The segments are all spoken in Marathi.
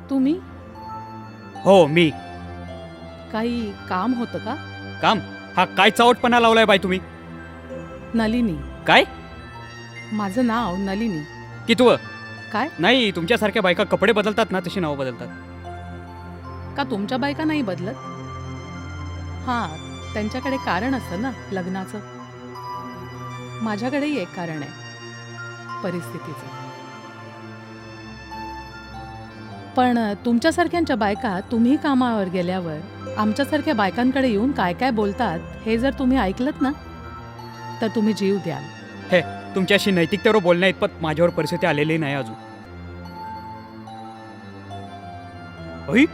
तुम्ही हो मी. काही काम होतं का? काम? हा काय चावटपणा लावलाय बाई तुम्ही? नलिनी. काय? माझं नाव नलिनी. कितवं? काय? नाही, तुमच्यासारख्या बायका कपडे बदलतात ना, तशी नावं बदलतात. का तुमच्या बायका नाही बदलत? हां, त्यांच्याकडे कारण असतं ना लग्नाचं. माझ्याकडेही एक कारण आहे, परिस्थितीचं. पण तुमच्यासारख्यांच्या बायका तुम्ही कामावर गेल्यावर आमच्यासारख्या बायकांकडे येऊन काय काय बोलतात हे जर तुम्ही ऐकलत ना तर तुम्ही जीव द्याल. हे, तुमच्याशी नैतिकतेवर बोलण्या इतपत माझ्यावर परिस्थिती आलेली नाही अजून. होई?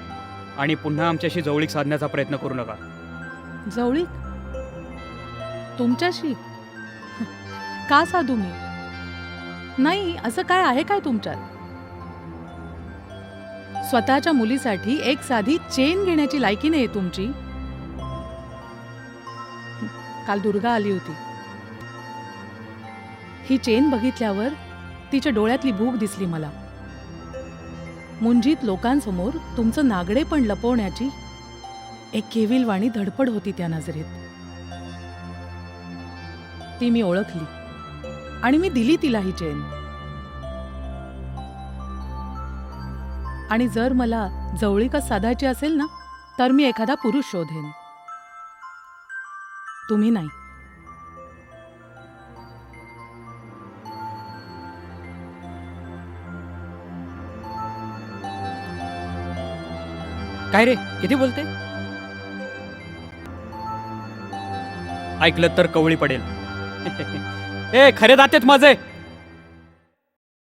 आणि पुन्हा आमच्याशी जवळीक साधण्याचा प्रयत्न करू नका. जवळीक? तुमच्याशी? का साधू मी? नाही, असं काय आहे काय तुमच्यात? स्वतःच्या मुलीसाठी एक साधी चेन घेण्याची लायकी नाही तुमची. काल दुर्गा आली होती. ही चेन बघितल्यावर तिच्या डोळ्यातली भूक दिसली मला. मुंजीत लोकांसमोर तुमचं नागडे पण लपवण्याची एक केविलवाणी धडपड होती त्या नजरेत. ती मी ओळखली आणि मी दिली तिला ही चेन. आणि जर मला जवळीकच साधायची असेल ना तर मी एखादा पुरुष शोधेन, तुम्ही नाही. काय रे, किती बोलते? ऐकलं तर कवळी पडेल. ए, खरे दातेत माझे.